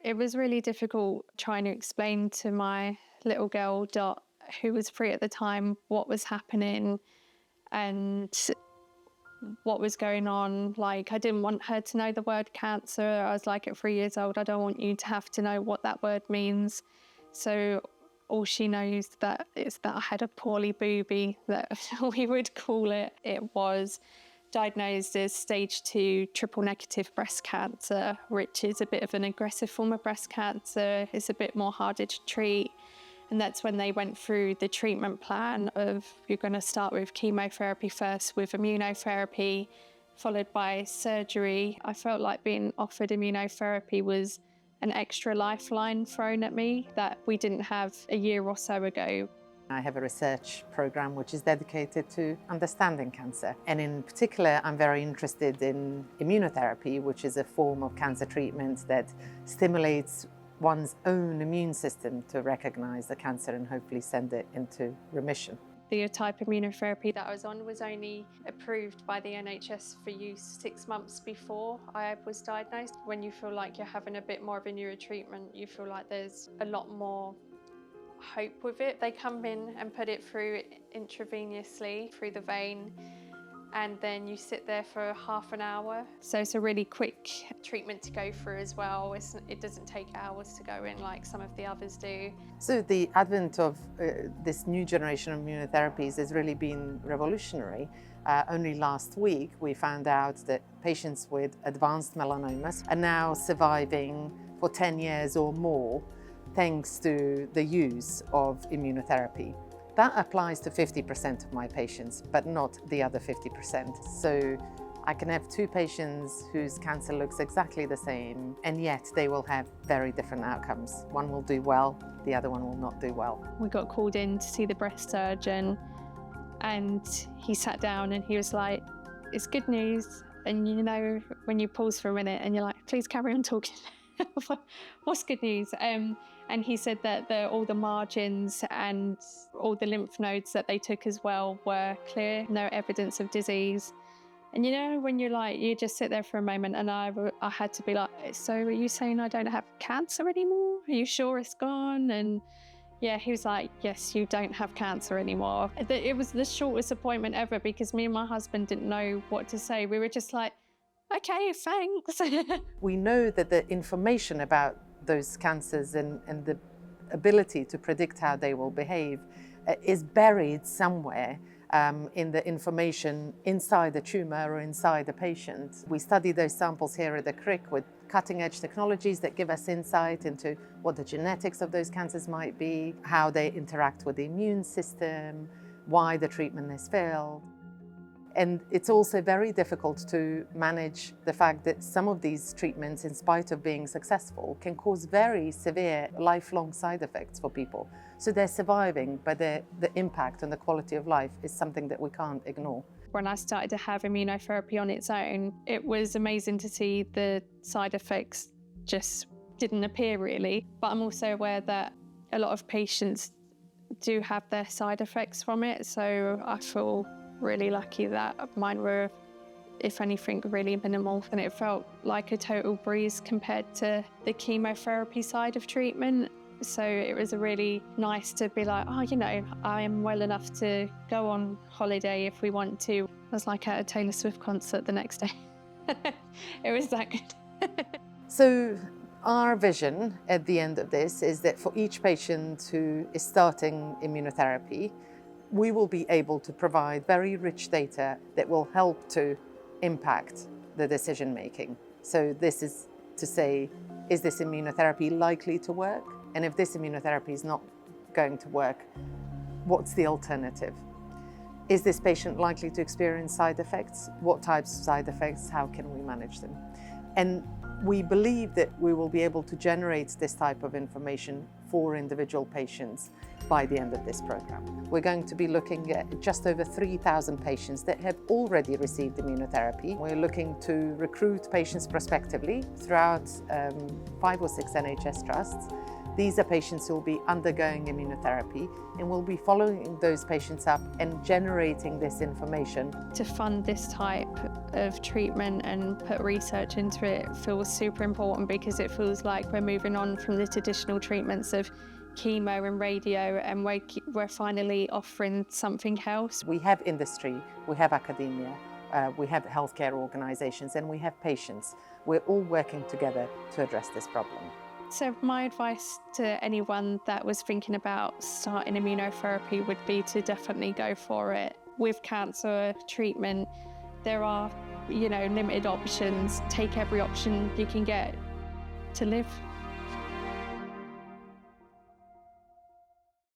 It was really difficult trying to explain to my little girl, Dot, who was 3 at the time, what was happening and what was going on. Like, I didn't want her to know the word cancer. I was like, at 3 years old, I don't want you to have to know what that word means. So all she knows that is that I had a poorly booby, that we would call it. It was diagnosed as stage 2 triple negative breast cancer, which is a bit of an aggressive form of breast cancer. It's a bit more harder to treat. And that's when they went through the treatment plan of, you're going to start with chemotherapy first, with immunotherapy, followed by surgery. I felt like being offered immunotherapy was an extra lifeline thrown at me that we didn't have a year or so ago. I have a research program which is dedicated to understanding cancer. And in particular, I'm very interested in immunotherapy, which is a form of cancer treatment that stimulates one's own immune system to recognize the cancer and hopefully send it into remission. The type of immunotherapy that I was on was only approved by the NHS for use 6 months before I was diagnosed. When you feel like you're having a bit more of a neuro treatment, you feel like there's a lot more hope with it. They come in and put it through intravenously through the vein, and then you sit there for half an hour. So it's a really quick treatment to go through as well. It doesn't take hours to go in like some of the others do. So the advent of this new generation of immunotherapies has really been revolutionary. Only last week we found out that patients with advanced melanomas are now surviving for 10 years or more thanks to the use of immunotherapy. That applies to 50% of my patients, but not the other 50%. So I can have 2 patients whose cancer looks exactly the same, and yet they will have very different outcomes. One will do well, the other one will not do well. We got called in to see the breast surgeon, and he sat down and he was like, "It's good news." And you know, when you pause for a minute and you're like, "Please carry on talking." What's good news? And he said that all the margins and all the lymph nodes that they took as well were clear, no evidence of disease. And you know, when you're like, you just sit there for a moment, and I had to be like, "So are you saying I don't have cancer anymore? Are you sure it's gone?" And yeah, he was like, "Yes, you don't have cancer anymore." It was the shortest appointment ever because me and my husband didn't know what to say. We were just like, "Okay, thanks." We know that the information about those cancers and the ability to predict how they will behave is buried somewhere in the information inside the tumor or inside the patient. We study those samples here at the Crick with cutting-edge technologies that give us insight into what the genetics of those cancers might be, how they interact with the immune system, why the treatment has failed. And it's also very difficult to manage the fact that some of these treatments, in spite of being successful, can cause very severe lifelong side effects for people. So they're surviving, but the impact on the quality of life is something that we can't ignore. When I started to have immunotherapy on its own, it was amazing to see the side effects just didn't appear really. But I'm also aware that a lot of patients do have their side effects from it. So I feel really lucky that mine were, if anything, really minimal, and it felt like a total breeze compared to the chemotherapy side of treatment. So it was really nice to be like, "Oh, you know, I am well enough to go on holiday if we want to." I was like at a Taylor Swift concert the next day. It was that good. So our vision at the end of this is that for each patient who is starting immunotherapy, we will be able to provide very rich data that will help to impact the decision making. So this is to say, is this immunotherapy likely to work? And if this immunotherapy is not going to work, what's the alternative? Is this patient likely to experience side effects? What types of side effects? How can we manage them? And we believe that we will be able to generate this type of information for individual patients by the end of this program. We're going to be looking at just over 3,000 patients that have already received immunotherapy. We're looking to recruit patients prospectively throughout 5 or 6 NHS trusts These are patients who will be undergoing immunotherapy, and we'll be following those patients up and generating this information. To fund this type of treatment and put research into it feels super important, because it feels like we're moving on from the traditional treatments of chemo and radio, and we're finally offering something else. We have industry, we have academia, we have healthcare organisations, and we have patients. We're all working together to address this problem. So my advice to anyone that was thinking about starting immunotherapy would be to definitely go for it. With cancer treatment, there are, limited options. Take every option you can get to live.